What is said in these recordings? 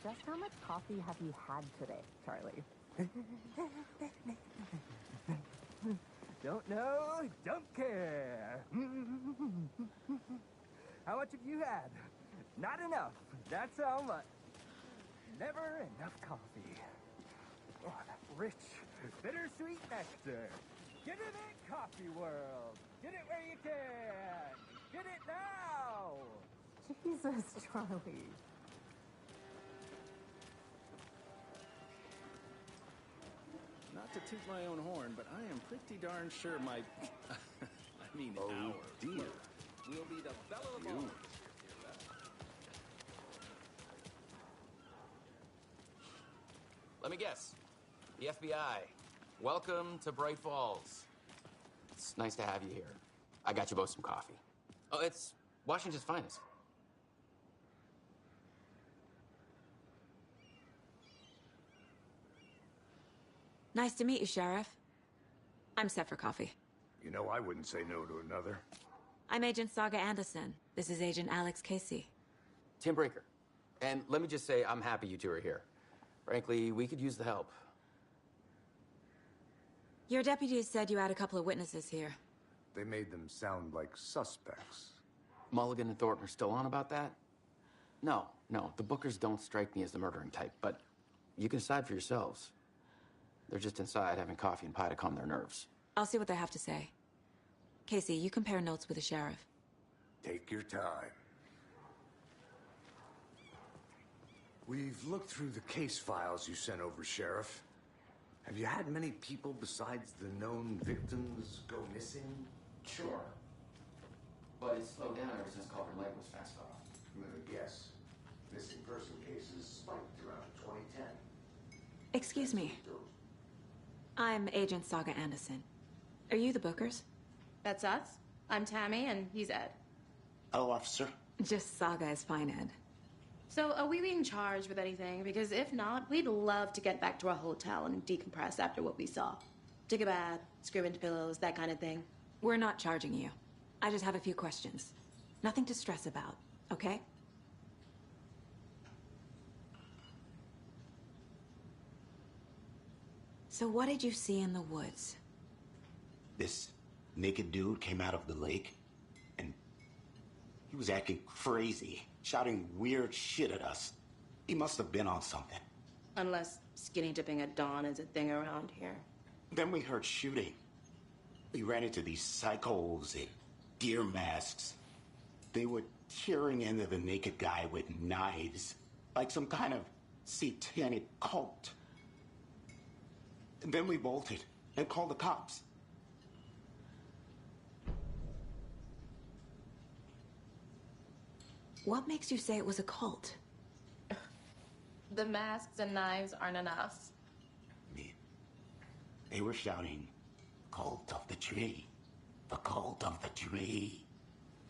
just how much coffee have you had today, Charlie? Don't know, don't care. How much have you had? Not enough. That's how much. Never enough coffee. Oh, that rich, bittersweet nectar. Get it in Coffee World. Get it where you can. Get it now. Jesus, Charlie. Not to toot my own horn, but I am pretty darn sure my... I mean, our dear. will be the belle of the ball. Let me guess. The FBI. Welcome to Bright Falls. It's nice to have you here. I got you both some coffee. Oh, it's Washington's finest. Nice to meet you, Sheriff. I'm set for coffee. You know, I wouldn't say no to another. I'm Agent Saga Anderson. This is Agent Alex Casey. Tim Breaker. And let me just say, I'm happy you two are here. Frankly, we could use the help. Your deputies said you had a couple of witnesses here. They made them sound like suspects. Mulligan and Thornton are still on about that? No, the Bookers don't strike me as the murdering type, but you can decide for yourselves. They're just inside having coffee and pie to calm their nerves. I'll see what they have to say. Casey, you compare notes with the sheriff. Take your time. We've looked through the case files you sent over, Sheriff. Have you had many people besides the known victims go missing? Sure. But it's slowed down ever since Culver Lake was fenced off. I'm gonna guess. Missing person cases spiked around 2010. Excuse me. I'm Agent Saga Anderson. Are you the Bookers? That's us. I'm Tammy, and he's Ed. Hello, officer. Just Saga is fine, Ed. So, are we being charged with anything? Because if not, we'd love to get back to our hotel and decompress after what we saw. Take a bath, scream into pillows, that kind of thing. We're not charging you. I just have a few questions. Nothing to stress about, okay? So what did you see in the woods? This naked dude came out of the lake, and he was acting crazy, shouting weird shit at us. He must have been on something. Unless skinny dipping at dawn is a thing around here. Then we heard shooting. We ran into these psychos in deer masks. They were tearing into the naked guy with knives, like some kind of satanic cult. And then we bolted and called the cops. What makes you say it was a cult? The masks and knives aren't enough. I mean, they were shouting, "Cult of the tree, the cult of the tree,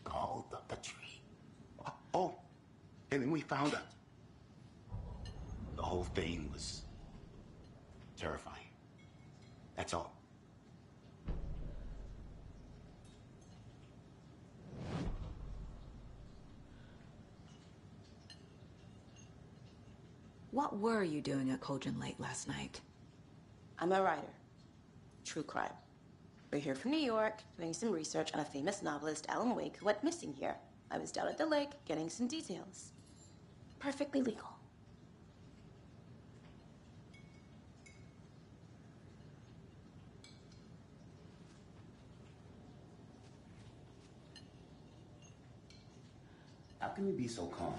cult of the tree." Oh, and then we found it. The whole thing was terrifying. That's all. What were you doing at Cauldron Lake last night? I'm a writer. True crime. We're here from New York, doing some research on a famous novelist, Alan Wake, who went missing here. I was down at the lake, getting some details. Perfectly legal. How can you be so calm?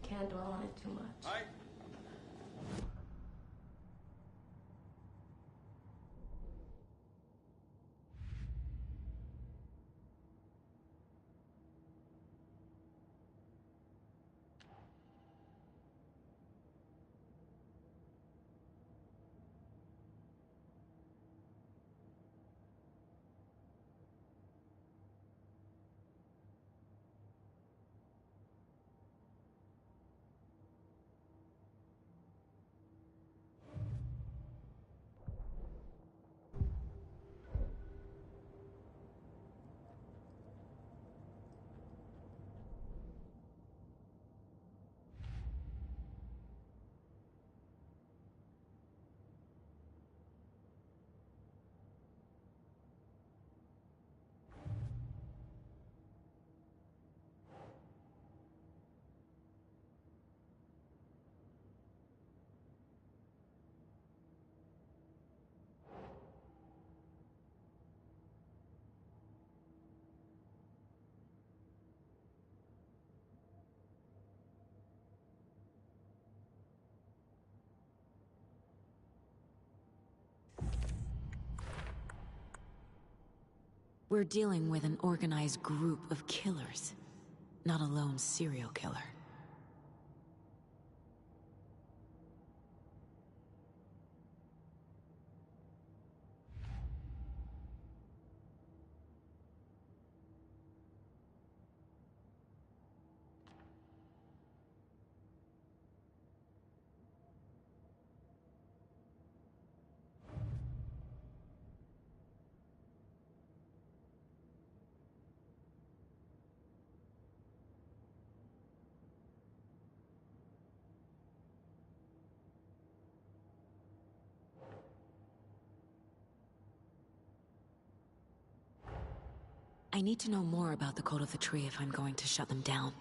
Can't dwell on it too much. Hi. We're dealing with an organized group of killers, not a lone serial killer. I need to know more about the Cult of the Tree if I'm going to shut them down.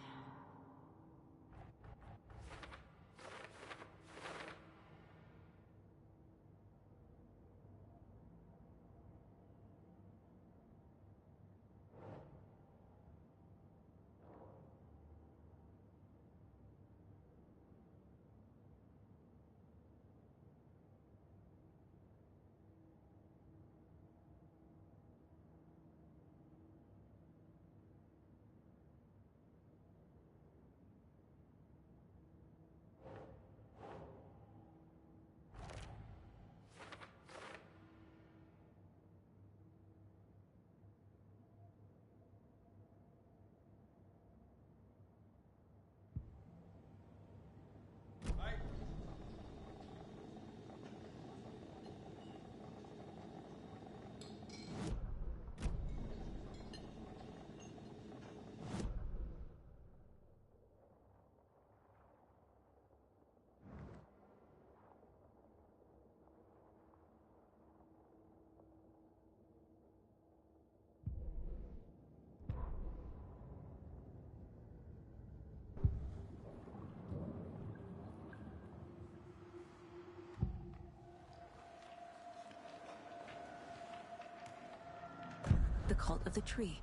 The Cult of the Tree.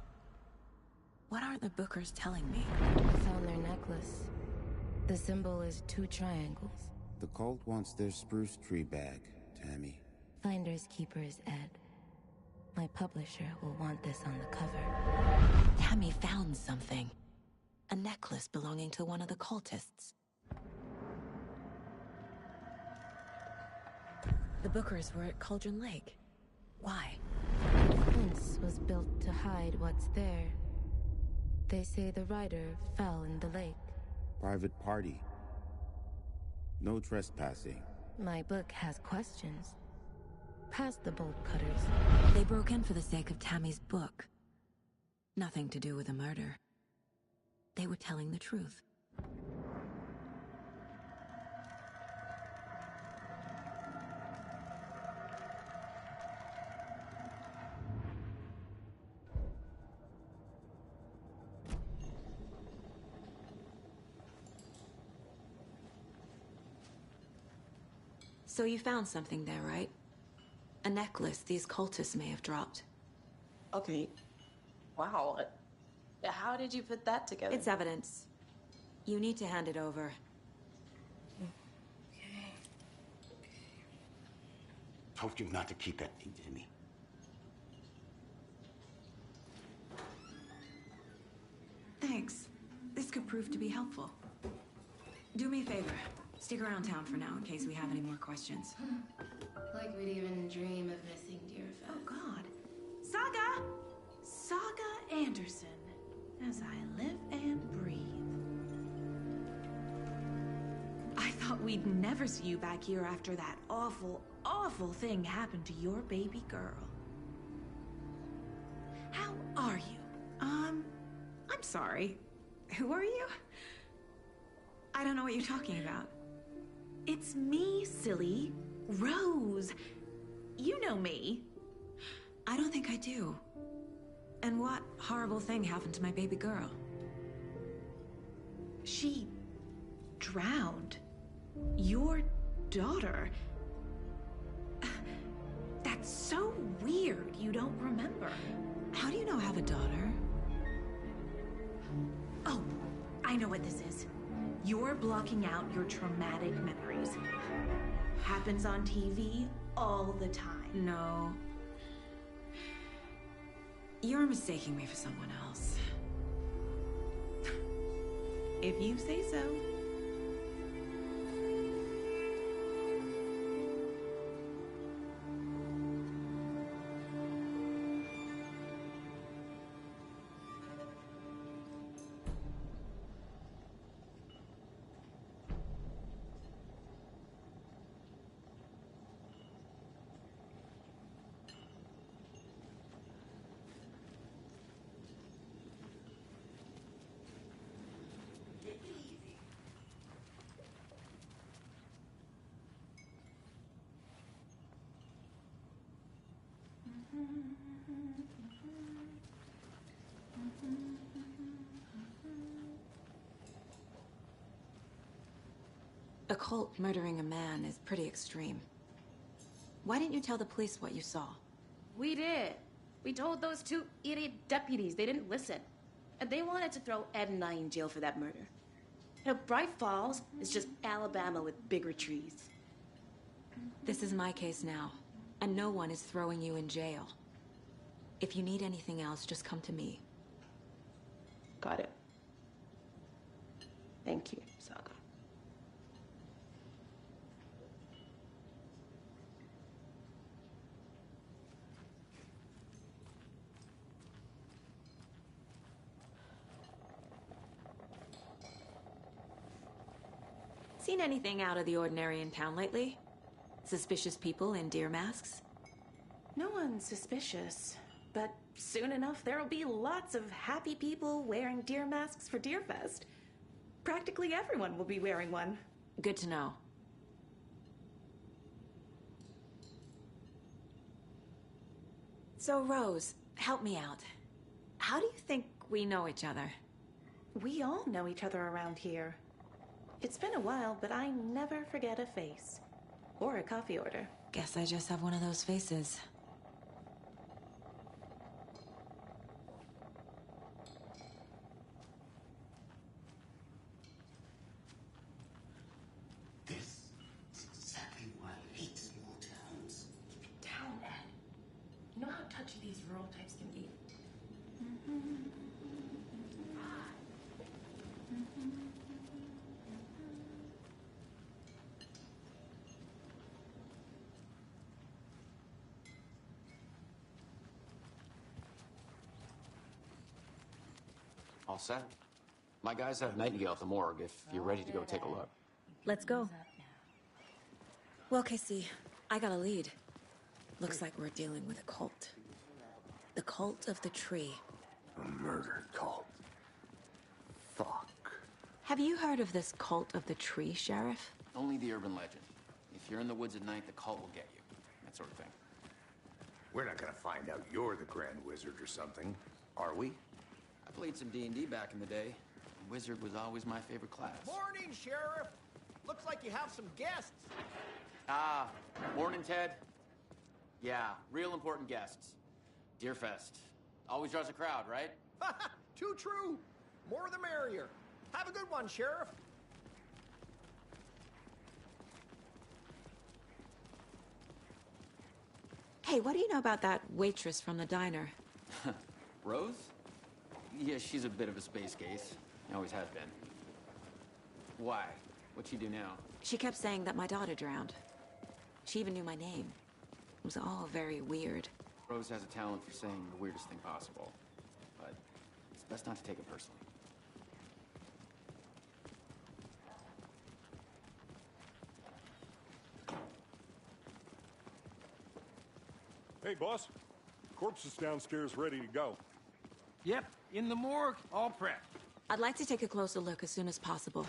What are the Bookers telling me? I found their necklace. The symbol is 2 triangles. The cult wants their spruce tree back, Tammy. Finders keepers, Ed. My publisher will want this on the cover. Tammy found something. A necklace belonging to one of the cultists. The Bookers were at Cauldron Lake. Why? The fence was built to hide what's there. They say the rider fell in the lake. Private party. No trespassing. My book has questions. Past the bolt cutters. They broke in for the sake of Tammy's book. Nothing to do with a murder. They were telling the truth. So you found something there, right? A necklace these cultists may have dropped. Okay. Wow. How did you put that together? It's evidence. You need to hand it over. Okay. Told you not to keep that thing to me. Thanks. This could prove to be helpful. Do me a favor. Stick around town for now in case we have any more questions. Like we'd even dream of missing Deerfest. Oh, God. Saga! Saga Anderson. As I live and breathe. I thought we'd never see you back here after that awful, awful thing happened to your baby girl. How are you? I'm sorry. Who are you? I don't know what you're talking about. It's me, silly. Rose. You know me. I don't think I do. And what horrible thing happened to my baby girl? She drowned. Your daughter. That's so weird you don't remember. How do you know I have a daughter? Oh, I know what this is. You're blocking out your traumatic memories. Happens on TV all the time. No. You're mistaking me for someone else. If you say so. A cult murdering a man is pretty extreme. Why didn't you tell the police what you saw? We did. We told those two idiot deputies. They didn't listen. And they wanted to throw Ed and I in jail for that murder. You know, Bright Falls is just Alabama with bigger trees. This is my case now, and no one is throwing you in jail. If you need anything else, just come to me. Got it. Thank you, Saga. Seen anything out of the ordinary in town lately? Suspicious people in deer masks? No one's suspicious, but soon enough there'll be lots of happy people wearing deer masks for Deerfest. Practically everyone will be wearing one. Good to know. So, Rose, help me out. How do you think we know each other? We all know each other around here. It's been a while, but I never forget a face. Or a coffee order. Guess I just have one of those faces. This is exactly why I hate small towns. Keep it down, Ed. You know how touchy these rural types can be. All set. My guys have Nightingale at the morgue if you're ready to go take a look. Let's go. Well, Casey, I got a lead. Looks like we're dealing with a cult. The Cult of the Tree. A murder cult. Fuck. Have you heard of this Cult of the Tree, Sheriff? Only the urban legend. If you're in the woods at night, the cult will get you. That sort of thing. We're not gonna find out you're the Grand Wizard or something, are we? I played some D&D back in the day. Wizard was always my favorite class. Morning, Sheriff. Looks like you have some guests. Ah, morning, Ted. Yeah, real important guests. Deerfest. Always draws a crowd, right? Too true. More the merrier. Have a good one, Sheriff. Hey, what do you know about that waitress from the diner? Rose? Yeah, she's a bit of a space case. Always has been. Why? What'd she do now? She kept saying that my daughter drowned. She even knew my name. It was all very weird. Rose has a talent for saying the weirdest thing possible. But it's best not to take it personally. Hey, boss. Corpse is downstairs ready to go. Yep, in the morgue, all prepped. I'd like to take a closer look as soon as possible.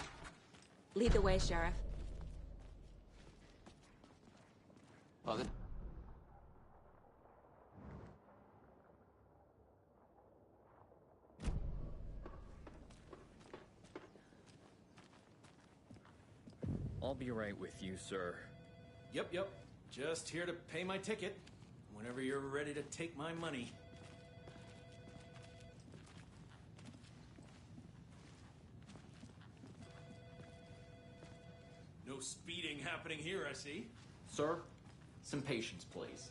Lead the way, Sheriff. Oh, I'll be right with you, sir. Yep. Just here to pay my ticket. Whenever you're ready to take my money. No speeding happening here, I see. Sir, some patience, please.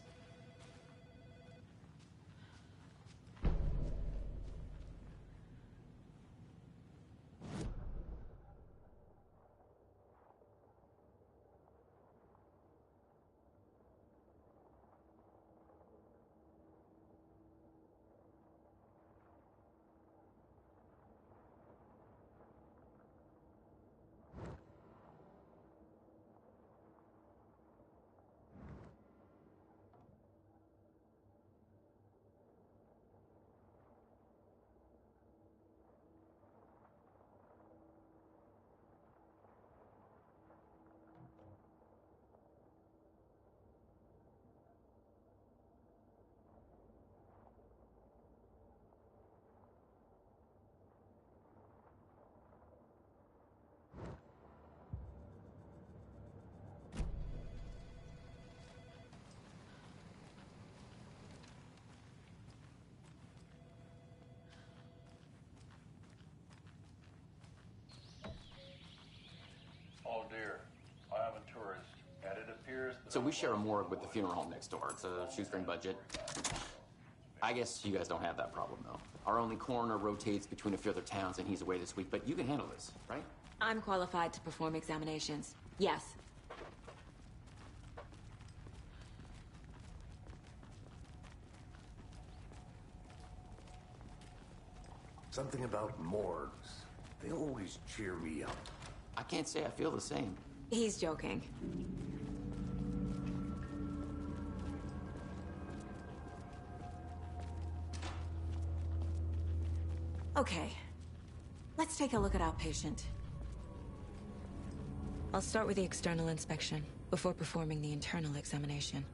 So we share a morgue with the funeral home next door. It's a shoestring budget. I guess you guys don't have that problem, though. Our only coroner rotates between a few other towns, and he's away this week. But you can handle this, right? I'm qualified to perform examinations. Yes. Something about morgues. They always cheer me up. I can't say I feel the same. He's joking. Okay. Let's take a look at outpatient. I'll start with the external inspection before performing the internal examination.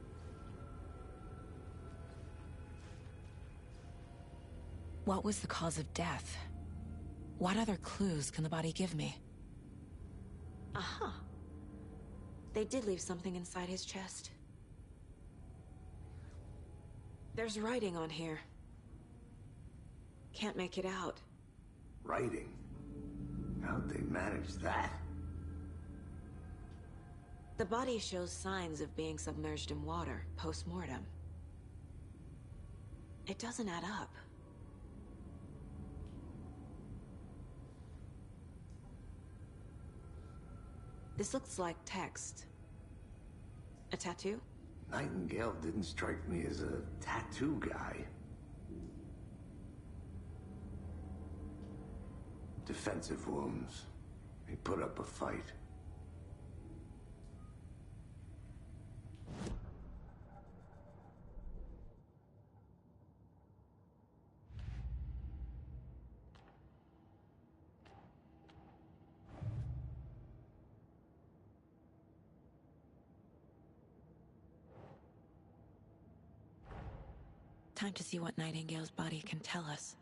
What was the cause of death? What other clues can the body give me? Aha. They did leave something inside his chest. There's writing on here. Can't make it out. Writing? How'd they manage that? The body shows signs of being submerged in water post-mortem. It doesn't add up. This looks like text. A tattoo? Nightingale didn't strike me as a tattoo guy. Defensive wounds. He put up a fight. Time to see what Nightingale's body can tell us.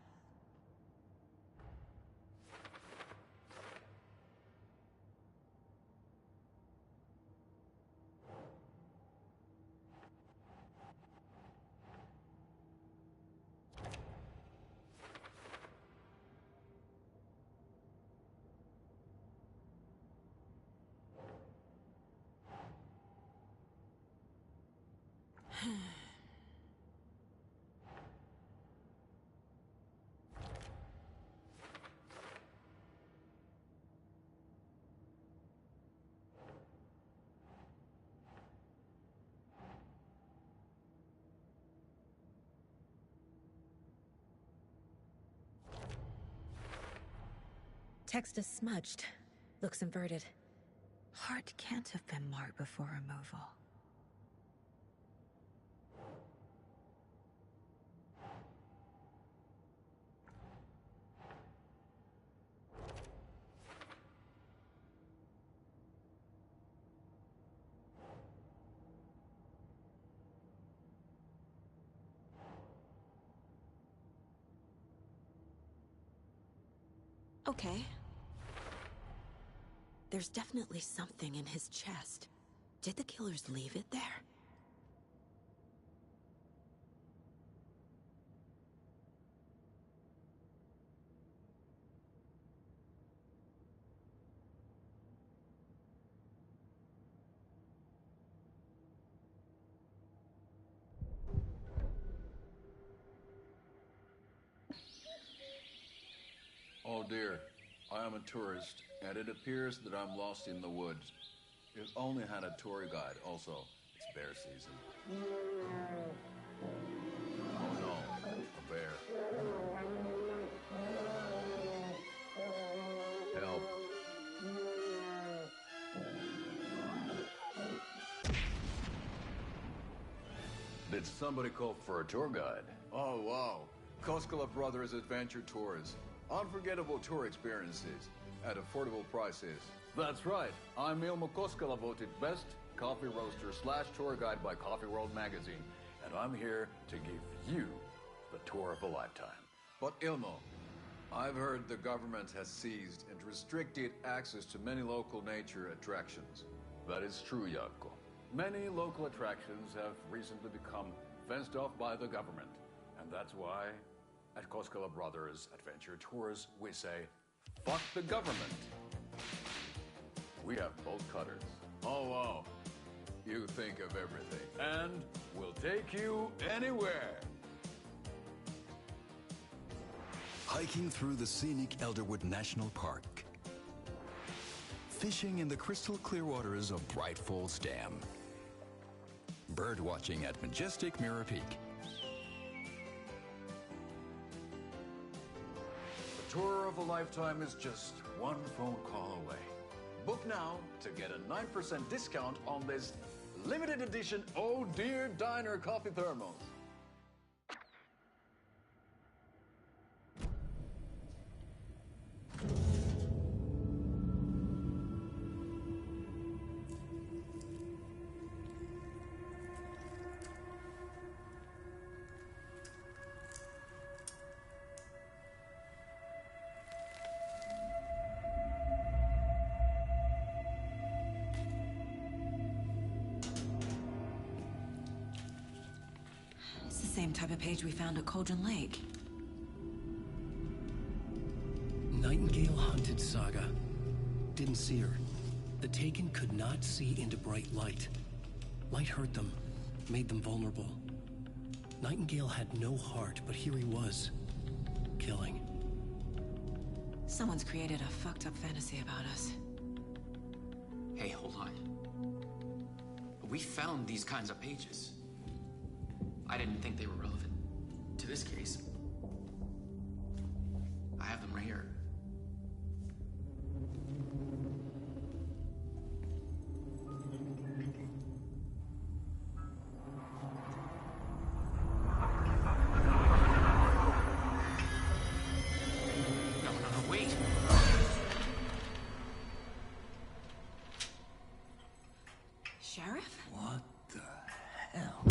Text is smudged. Looks inverted. Heart can't have been marked before removal. Okay. There's definitely something in his chest. Did the killers leave it there? Oh dear, I am a tourist, and it appears that I'm lost in the woods. If only had a tour guide. Also, it's bear season. Oh no, a bear. Help. Did somebody call for a tour guide? Oh wow, Koskela Brothers Adventure Tours. Unforgettable tour experiences at affordable prices. That's right. I'm Ilmo Koskela, voted best coffee roaster / tour guide by Coffee World magazine. And I'm here to give you the tour of a lifetime. But Ilmo, I've heard the government has seized and restricted access to many local nature attractions. That is true, Jaakko. Many local attractions have recently become fenced off by the government. And that's why at Koskela Brothers Adventure Tours, we say, fuck the government. We have bolt cutters. Oh, wow. You think of everything. And we'll take you anywhere. Hiking through the scenic Elderwood National Park. Fishing in the crystal clear waters of Bright Falls Dam. Bird watching at majestic Mirror Peak. The tour of a lifetime is just one phone call away. Book now to get a 9% discount on this limited edition Oh Dear Diner coffee thermos. Same type of page we found at Cauldron Lake. Nightingale hunted Saga. Didn't see her. The Taken could not see into bright light. Light hurt them, made them vulnerable. Nightingale had no heart, but here he was, killing. Someone's created a fucked up fantasy about us. Hey, hold on. We found these kinds of pages. I didn't think they were relevant to this case. I have them right here. No, wait. Sheriff? What the hell?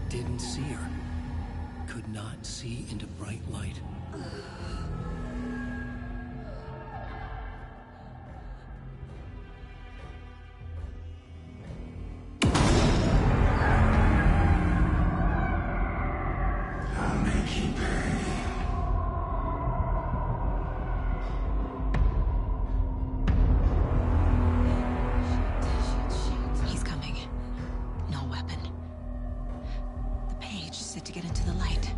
Didn't see her. Could not see into bright light. I'll make you pay. He's coming. No weapon. The page set to get into the light.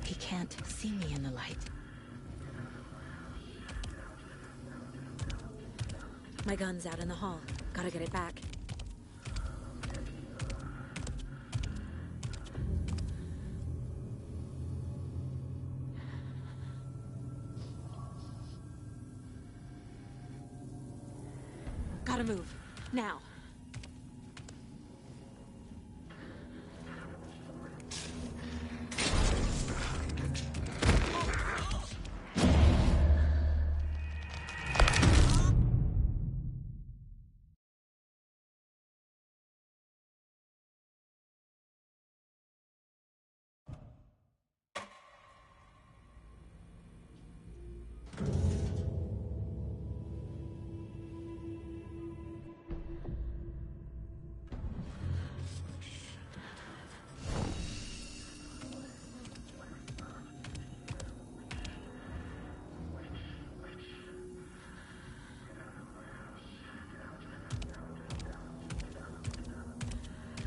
He can't see me in the light. My gun's out in the hall. Gotta get it back. Gotta move. Now.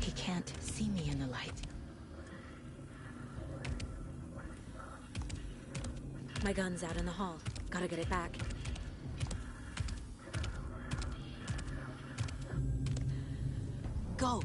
He can't see me in the light. My gun's out in the hall. Gotta get it back. Go!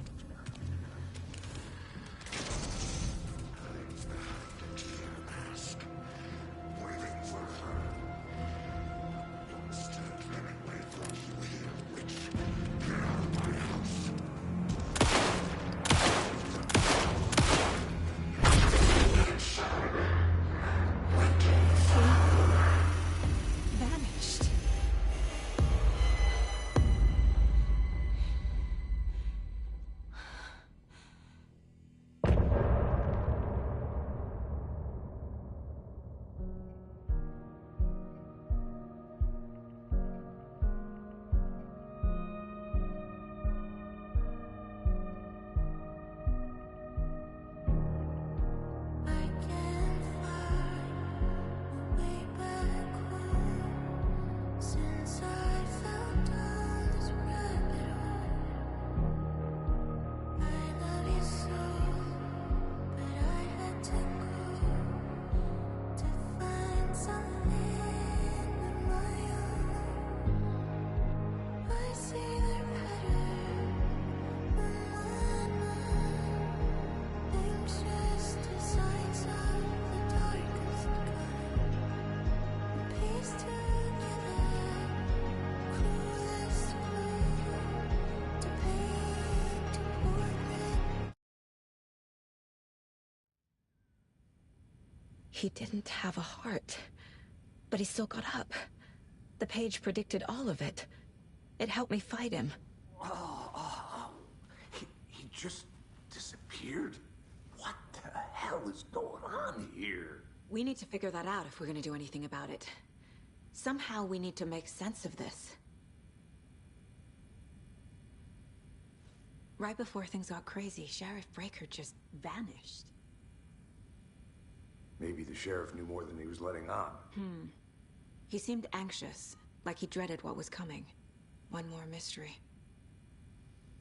He didn't have a heart, but he still got up. The page predicted all of it. It helped me fight him. He just disappeared? What the hell is going on here? We need to figure that out if we're gonna do anything about it. Somehow we need to make sense of this. Right before things got crazy, Sheriff Breaker just vanished. Maybe the sheriff knew more than he was letting on. He seemed anxious, like he dreaded what was coming. One more mystery.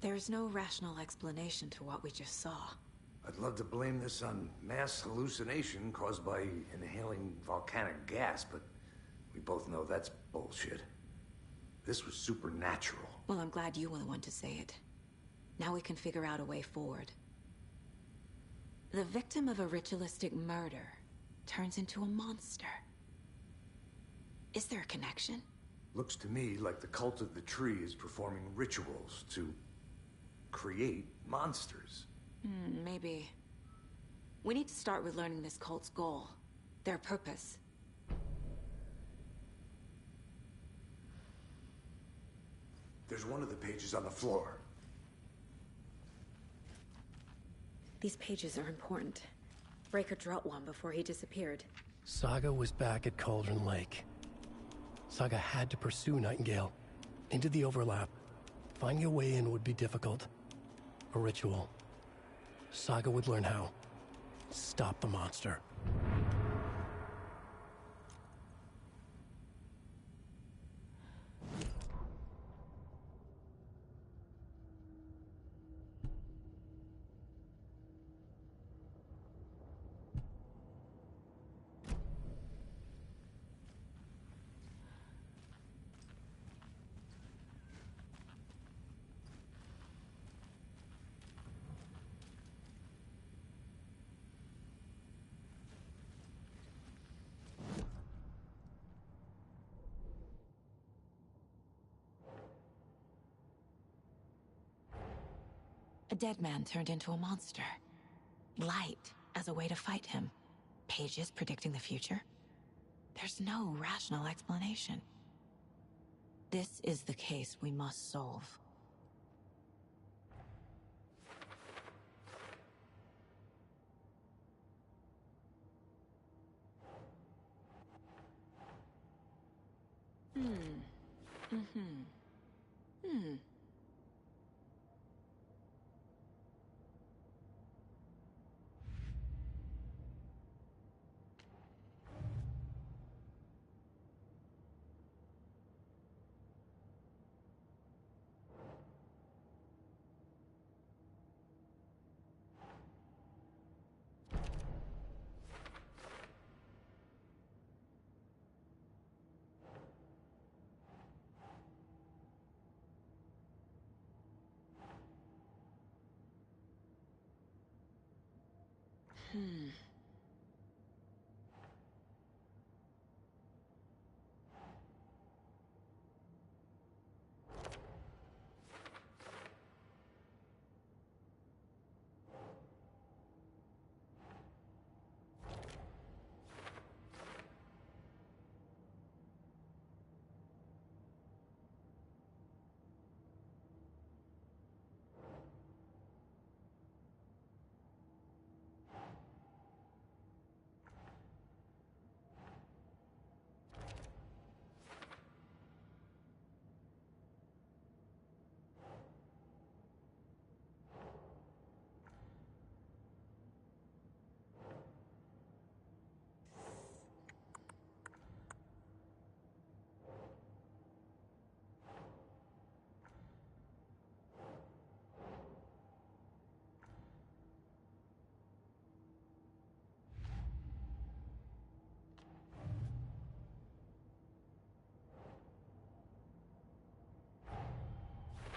There's no rational explanation to what we just saw. I'd love to blame this on mass hallucination caused by inhaling volcanic gas, but we both know that's bullshit. This was supernatural. Well, I'm glad you were the one to say it. Now we can figure out a way forward. The victim of a ritualistic murder turns into a monster. Is there a connection? Looks to me like the cult of the tree is performing rituals to create monsters. Maybe. We need to start with learning this cult's goal. Their purpose. There's one of the pages on the floor. These pages are important. Breaker dropped one before he disappeared. Saga was back at Cauldron Lake. Saga had to pursue Nightingale. Into the overlap. Finding a way in would be difficult. A ritual. Saga would learn how. Stop the monster. A dead man turned into a monster. Light as a way to fight him. Pages predicting the future. There's no rational explanation. This is the case we must solve.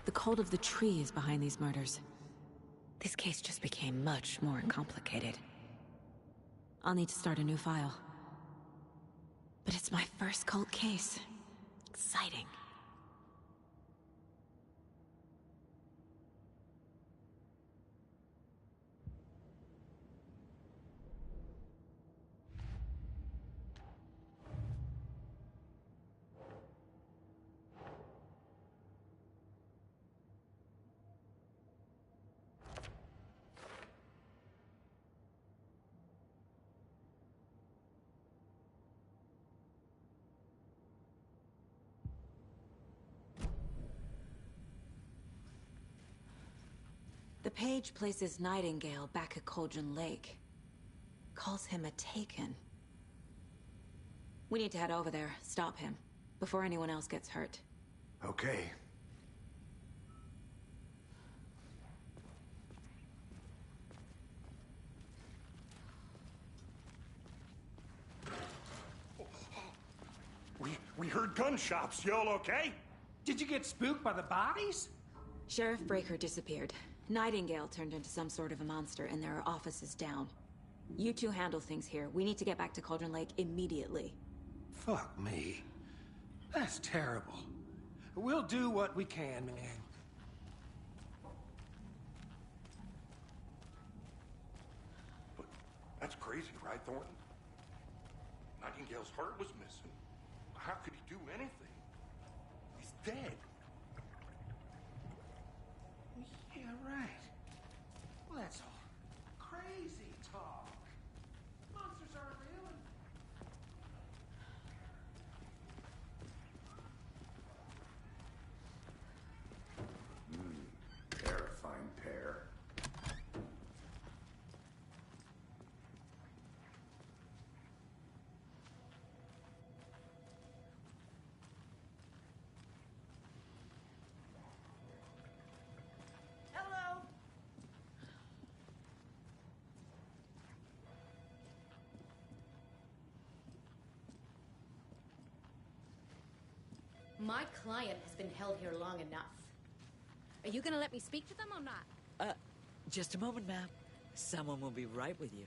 The cult of the tree is behind these murders. This case just became much more complicated. I'll need to start a new file. But it's my first cult case. Exciting. page places Nightingale back at Cauldron Lake. Calls him a Taken. We need to head over there, stop him, before anyone else gets hurt. Okay. We heard gunshots. Y'all okay? Did you get spooked by the bodies? Sheriff Breaker disappeared. Nightingale turned into some sort of a monster, and there are offices down. You two handle things here. We need to get back to Cauldron Lake immediately. Fuck me. That's terrible. We'll do what we can, man. But that's crazy, right, Thornton? Nightingale's heart was missing. How could he do anything? He's dead. Yeah, right. Well, that's all crazy talk. Monsters aren't real. Terrifying pair. Hello. My client has been held here long enough. Are you gonna let me speak to them or not? Just a moment, ma'am. Someone will be right with you.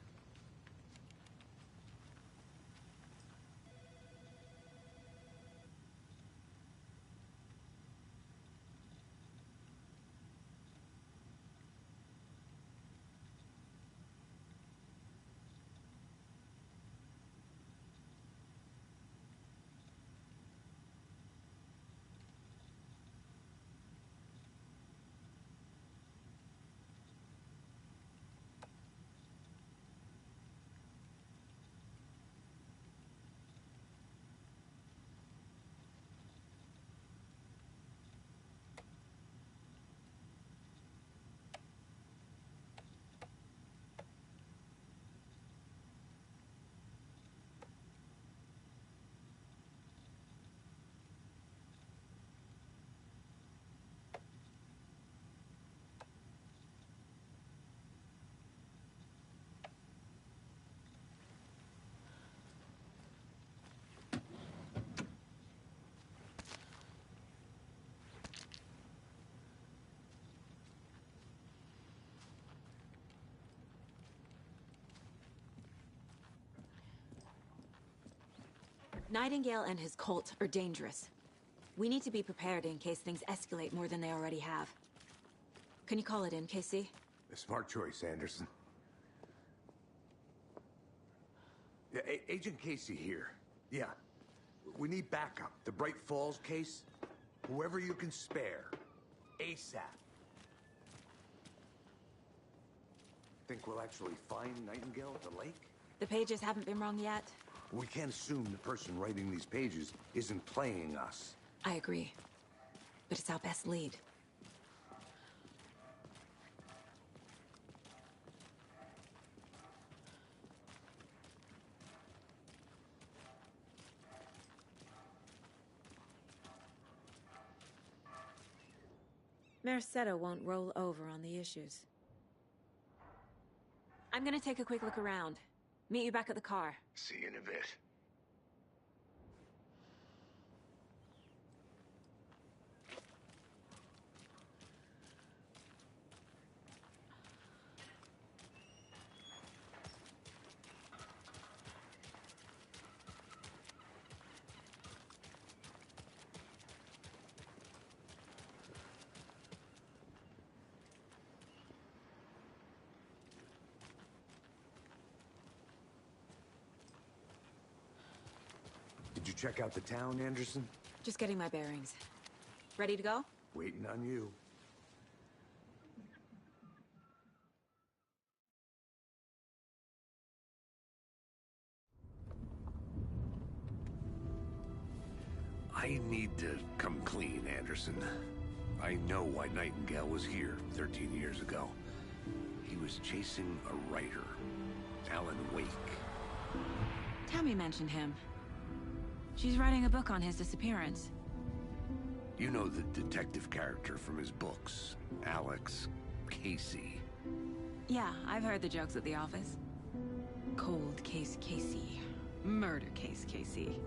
Nightingale and his cult are dangerous. We need to be prepared in case things escalate more than they already have. Can you call it in, Casey? A smart choice, Anderson. Yeah, Agent Casey here. Yeah. We need backup. The Bright Falls case. Whoever you can spare. ASAP. Think we'll actually find Nightingale at the lake? The pages haven't been wrong yet. We can't assume the person writing these pages isn't playing us. I agree. But it's our best lead. Merced won't roll over on the issues. I'm gonna take a quick look around. Meet you back at the car. See you in a bit. Did you check out the town, Anderson? Just getting my bearings. Ready to go? Waiting on you. I need to come clean, Anderson. I know why Nightingale was here 13 years ago. he was chasing a writer, Alan Wake. Tammy mentioned him. She's writing a book on his disappearance. You know the detective character from his books, Alex Casey. Yeah, I've heard the jokes at the office. Cold case Casey. Murder case Casey.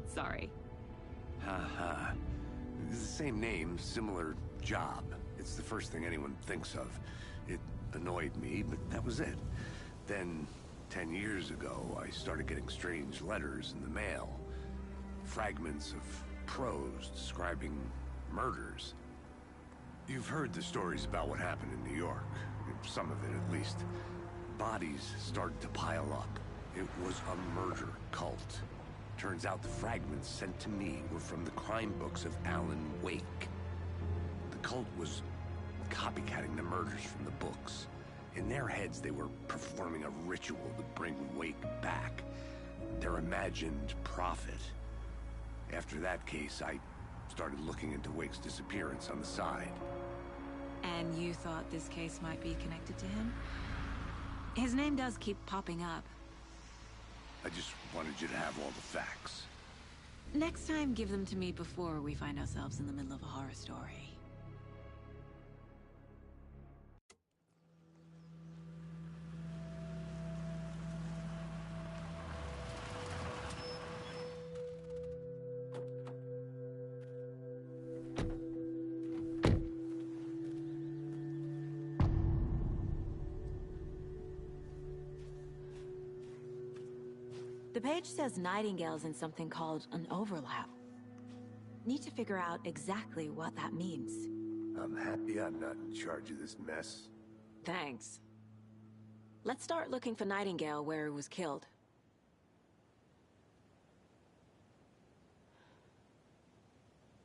Sorry. Haha. It's the same name, similar job. It's the first thing anyone thinks of. It annoyed me, but that was it. Then, 10 years ago, I started getting strange letters in the mail. Fragments of prose describing murders. You've heard the stories about what happened in New York. Some of it, at least. Bodies started to pile up. It was a murder cult. Turns out the fragments sent to me were from the crime books of Alan Wake. The cult was copycatting the murders from the books. In their heads, they were performing a ritual to bring Wake back. Their imagined prophet. After that case, I started looking into Wake's disappearance on the side. And you thought this case might be connected to him? His name does keep popping up. I just wanted you to have all the facts. Next time, give them to me before we find ourselves in the middle of a horror story. The page says Nightingale's in something called an overlap. Need to figure out exactly what that means. I'm happy I'm not in charge of this mess. Thanks. Let's start looking for Nightingale where he was killed.